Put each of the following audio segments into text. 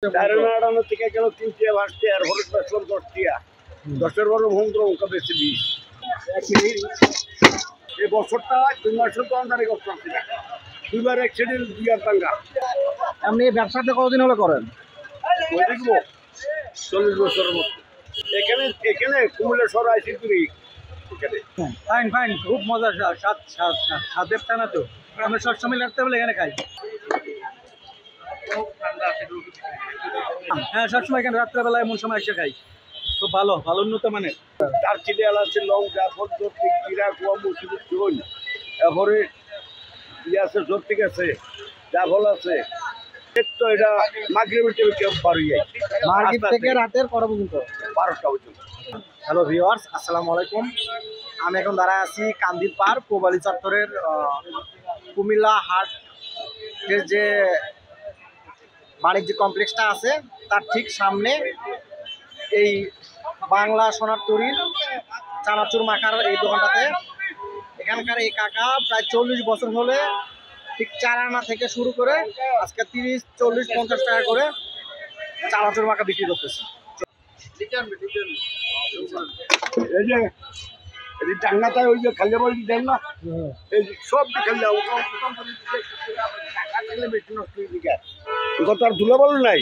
নাড়ানো থেকে গেল 3 ভাসতে আর হলুদ বেসন 10 10-এর বড় মন্ত্র অঙ্ক বেশি 20 এই বছরটা 2 মাসের তো আমদানি করতে পারছি না, 2বার অ্যাক্সিডেন্ট 2 টাঙ্গা। আপনি এই ব্যবসাটা কতদিন হলো করেন? ওই দেখবো 40 বছরের মতো। এখানে এখানে কুমিল্লা শহর আইসি তুই এখানে ফাইন ফাইন, খুব মজা, স্বাদের টানা তো। আমরা সবসময় লাগতে বলে এখানে খাই। হ্যাঁ, সবসময় এখানে রাত্রেবেলায় এমন সময় এসে খাই। খুব ভালো ভালো উন্নত মানের। দারচিনি আছে, লং, জাফর, জর্তিক, জিরা, কুয়া, মুসুরি, চুন, এরপরে ইয়ে আছে, জর্তিক আছে, জাফল আছে। তো এটা মাগরিবের থেকে কেউ বাড়ি যায়, মাগরিব থেকে রাতের কটা পর্যন্ত? 12টা পর্যন্ত। হ্যালো ভিউয়ার্স, আসসালামু আলাইকুম। আমি এখন দাঁড়ায় আছি কান্দির পাড় কোবালি চত্বরের কুমিল্লা হাটের যে বাণিজ্যিক কমপ্লেক্সটা আছে তার ঠিক সামনে এই বাংলা সোনার তরীর চানাচুর মাখার এই দোকানটাতে। এখানকার এই কাকা প্রায় 40 বছর হলে ঠিক 4 আনা থেকে শুরু করে আজকে 30, 40, 50 টাকা করে চানাচুর মাখা বিক্রি করতেছে। এই যে এই টাঙ্গাটায় ওই যে খালি বাড়ি দেন না, এই সব খালি বেশি নষ্ট হয়ে দিকে তো আর ধুলে বল নাই,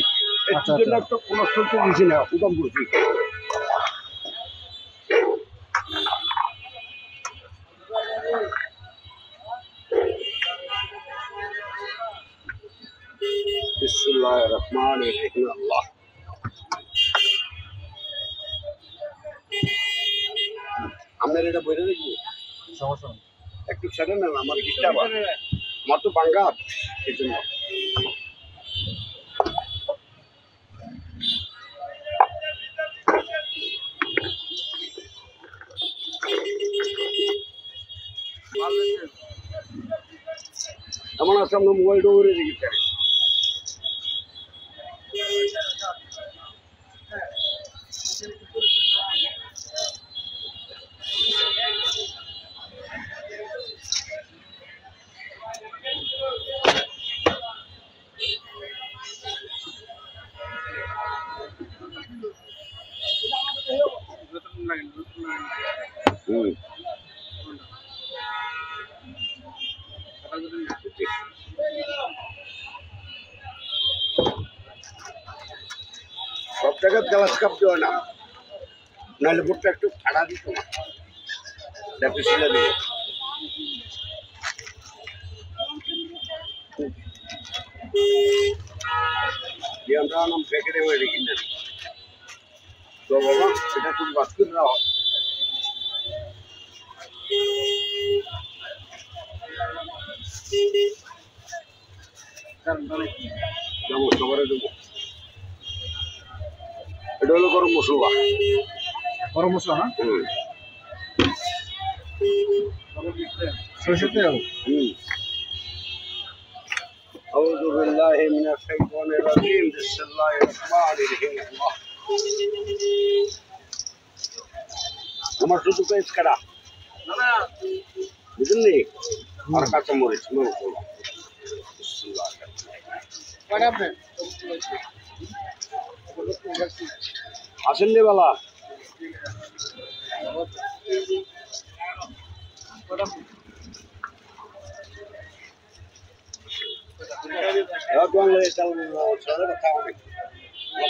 এর জন্য একটা নষ্ট হতে দিছি না, উদম করছি। বিসমিল্লাহির রহমানির রহিম। আল্লাহ আপনার এটা বইরে দেখবো, সমস্যা নেই, একটু সেরে নেন, আমার ডিস্টার্ব, আমার তো বাঙ্গা এই জন্য। এমন আছে আমরা মোবাইলটা করে রেখেছি। সব জায়গায় গ্লাস কাপ দেওয়া না, নাহলে ভোটটা একটু ঠাড়া দিত না, দেখতে ছিল দিবে। আমরা নাম প্যাকেটে হয়ে রেখে নেন তো বাবা, এটা খুব বাস্তুর না হয়। দেবো সবারে দেবো। এটা হলো গরম মশলা। গরম মশলা না? সরষের তেল। আউযু বিল্লাহি মিনাশ শাইতানির রাজিম। বিসমিল্লাহির রহমানির রহিম। আল্লাহ আমার শুধু পেজ কাটা বুঝলি, আর কাঁচা মরিচ আসেন রে বালা।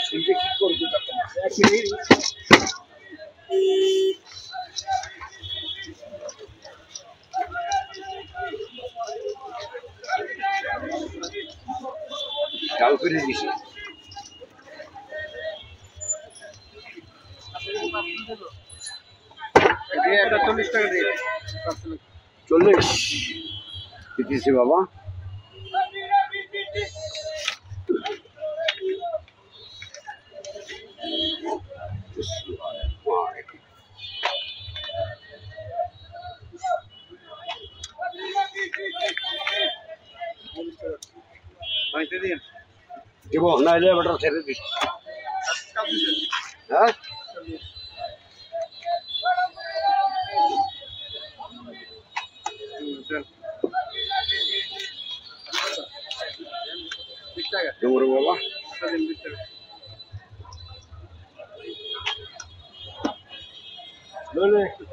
শুনতে কি করবো চাল করে দিছি। এটা 40 টাকা দিয়ে 40 দিতেছি বাবা। দেব না এলে বেটা ছেড়ে দিস। হ্যাঁ বাবা 5-6 দিন ভিতরে একটু